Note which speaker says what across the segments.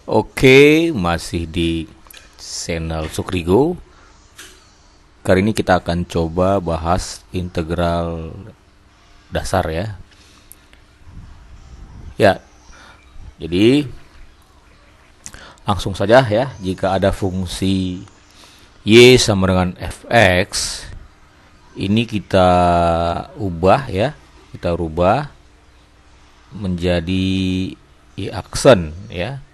Speaker 1: Oke, masih di channel Sukrigo. Kali ini kita akan coba bahas integral dasar ya. Ya, jadi langsung saja ya. Jika ada fungsi y sama dengan fx, ini kita ubah ya. Kita rubah menjadi y aksen ya,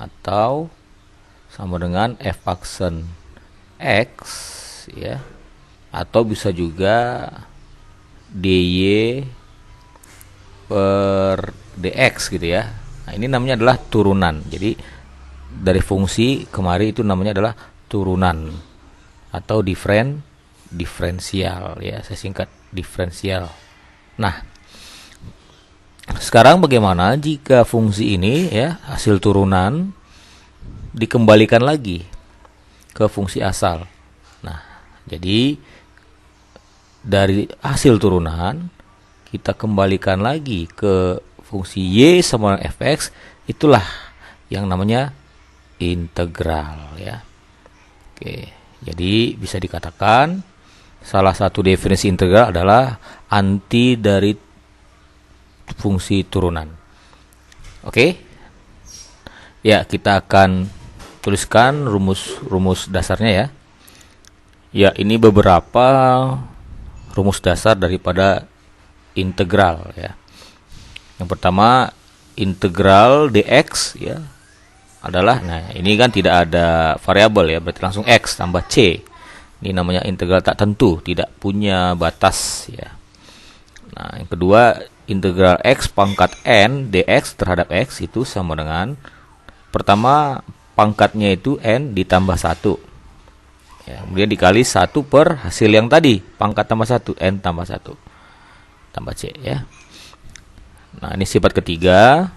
Speaker 1: atau sama dengan f aksen x ya, atau bisa juga dy per dx gitu ya. Nah, ini namanya adalah turunan. Jadi dari fungsi kemarin itu namanya adalah turunan atau diferensial ya, saya singkat diferensial. Nah, sekarang bagaimana jika fungsi ini ya, hasil turunan dikembalikan lagi ke fungsi asal. Nah, jadi dari hasil turunan kita kembalikan lagi ke fungsi y sama dengan fx, itulah yang namanya integral ya. Oke, jadi bisa dikatakan salah satu definisi integral adalah anti dari fungsi turunan. Oke. Ya, kita akan tuliskan rumus dasarnya ya. Ya, ini beberapa rumus dasar daripada integral ya. Yang pertama, integral dx ya adalah, nah ini kan tidak ada variabel ya, berarti langsung x tambah c. Ini namanya integral tak tentu, tidak punya batas ya. Nah, yang kedua, integral x pangkat n dx terhadap x itu sama dengan, pertama pangkatnya itu n ditambah 1 ya, kemudian dikali 1 per hasil yang tadi, pangkat tambah 1, n tambah 1 tambah c ya. Nah, ini sifat ketiga,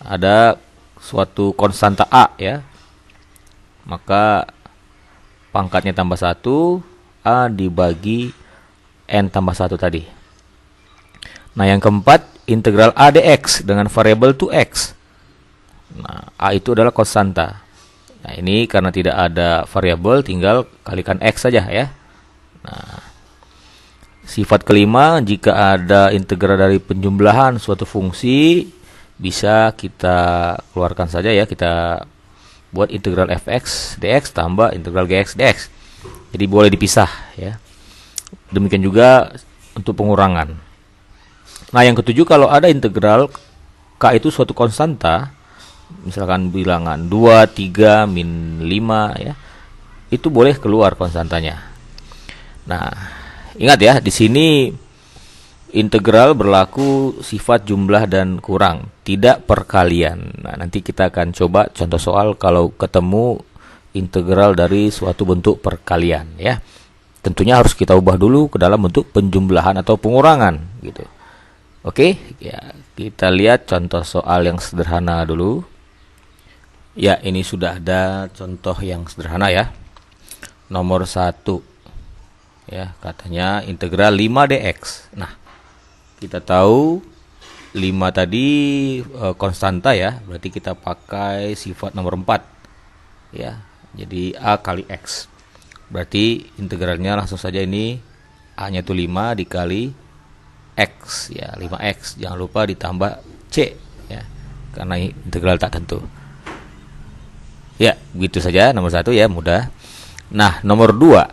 Speaker 1: ada suatu konstanta a ya, maka pangkatnya tambah 1, a dibagi n tambah 1 tadi. Nah, yang keempat, integral a dx dengan variabel 2x. Nah, a itu adalah konstanta. Nah, ini karena tidak ada variabel, tinggal kalikan x saja ya. Nah, sifat kelima, jika ada integral dari penjumlahan suatu fungsi, bisa kita keluarkan saja ya. Kita buat integral fx dx tambah integral gx dx. Jadi boleh dipisah ya. Demikian juga untuk pengurangan. Nah, yang ketujuh, kalau ada integral k itu suatu konstanta, misalkan bilangan 2, 3, min 5 ya, itu boleh keluar konstantanya. Nah, ingat ya, di sini integral berlaku sifat jumlah dan kurang, tidak perkalian. Nah, nanti kita akan coba contoh soal kalau ketemu integral dari suatu bentuk perkalian ya. Tentunya harus kita ubah dulu ke dalam bentuk penjumlahan atau pengurangan gitu. Oke, ya, kita lihat contoh soal yang sederhana dulu. Ya, ini sudah ada contoh yang sederhana ya. Nomor 1. Ya, katanya integral 5 dx. Nah, kita tahu 5 tadi konstanta ya, berarti kita pakai sifat nomor 4. Ya, jadi a kali x. Berarti integralnya langsung saja ini a-nya itu 5 dikali x ya, 5x, jangan lupa ditambah c ya, karena integral tak tentu. Ya, begitu saja nomor 1 ya, mudah. Nah, nomor 2,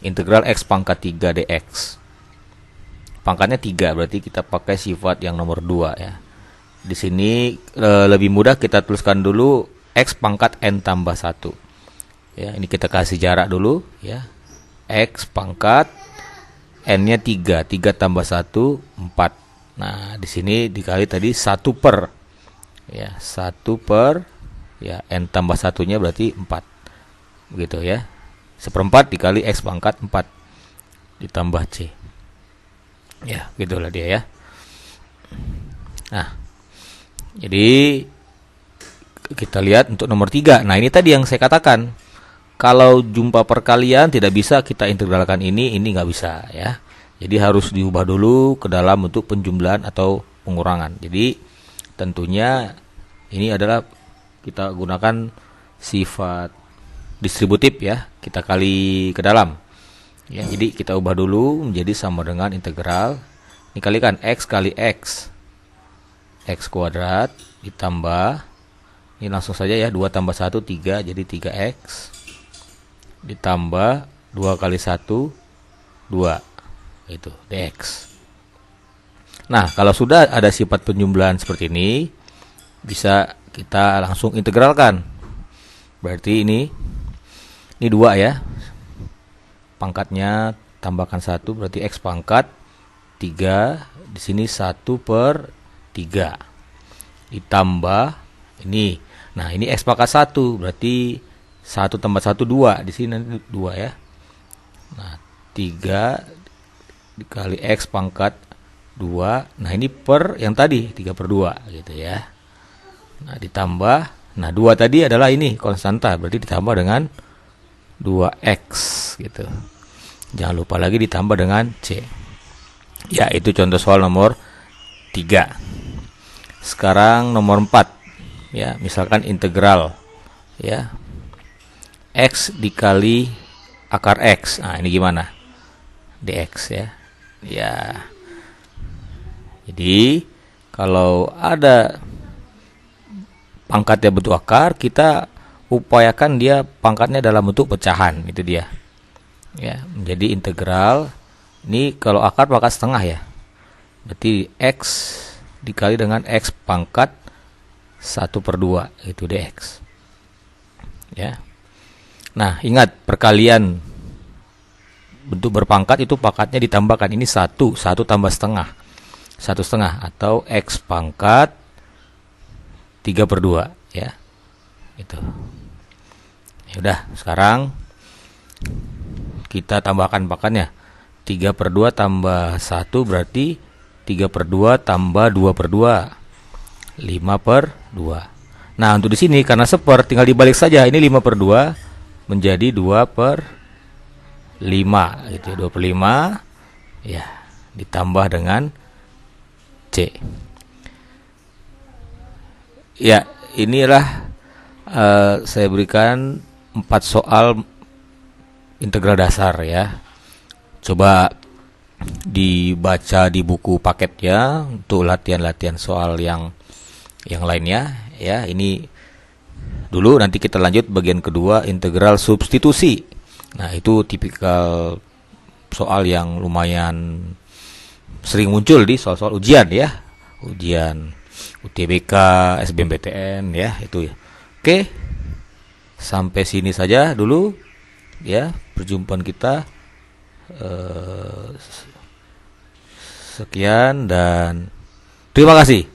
Speaker 1: integral x pangkat 3 dx. Pangkatnya 3, berarti kita pakai sifat yang nomor 2 ya. Di sini lebih mudah, kita tuliskan dulu x pangkat n tambah 1. Ya, ini kita kasih jarak dulu ya. X pangkat n-nya 3 tambah 1, 4. Nah, di sini dikali tadi 1 per ya, 1 per ya, n tambah 1-nya berarti 4. Begitu ya. 1/4 dikali x pangkat 4 ditambah c. Ya, gitulah dia ya. Nah, jadi kita lihat untuk nomor 3. Nah, ini tadi yang saya katakan, kalau jumpa perkalian tidak bisa kita integralkan ini nggak bisa ya. Jadi harus diubah dulu ke dalam bentuk penjumlahan atau pengurangan. Jadi tentunya ini adalah kita gunakan sifat distributif ya, kita kali ke dalam. Ya, jadi kita ubah dulu menjadi sama dengan integral. Ini kalikan X kali X. X kuadrat ditambah, ini langsung saja ya, 2 tambah 1 3, jadi 3X ditambah 2 kali 1 2, itu dx. Nah, kalau sudah ada sifat penjumlahan seperti ini, bisa kita langsung integralkan. Berarti ini 2 ya, pangkatnya tambahkan 1, berarti X pangkat 3, di sini 1/3 ditambah ini. Nah, ini X pangkat 1, berarti 1 tambah 1 2, di sini 2 ya. Nah, 3 dikali X pangkat 2. Nah, ini per yang tadi 3/2 gitu ya. Nah, ditambah, nah 2 tadi adalah ini konstanta, berarti ditambah dengan 2X gitu. Jangan lupa lagi ditambah dengan C. Ya, itu contoh soal nomor 3. Sekarang nomor 4. Ya, misalkan integral ya. X dikali akar X. Nah, ini gimana? Dx ya. Ya. Jadi, kalau ada pangkatnya bentuk akar, kita upayakan dia pangkatnya dalam bentuk pecahan, itu dia. Ya, menjadi integral. Ini kalau akar pangkat setengah ya. Berarti X dikali dengan X pangkat 1/2, itu dx. Ya. Nah, ingat perkalian bentuk berpangkat itu pangkatnya ditambahkan. Ini 1 tambah setengah. 1/2 atau X pangkat 3/2 ya. Itu. Ya udah, sekarang kita tambahkan pangkatnya. 3/2 tambah 1 berarti 3/2 tambah 2/2. 5/2. Nah, untuk di sini karena seper tinggal dibalik saja. Ini 5/2 menjadi 2/5 gitu. 2/5 ya, ditambah dengan C. Ya, inilah saya berikan 4 soal integral dasar ya. Coba dibaca di buku paket ya untuk latihan-latihan soal yang lainnya ya. Ini dulu, nanti kita lanjut bagian kedua, integral substitusi. Nah, itu tipikal soal yang lumayan sering muncul di soal-soal ujian ya. Ujian UTBK, SBMPTN ya, itu ya. Oke. Sampai sini saja dulu ya perjumpaan kita. Sekian dan terima kasih.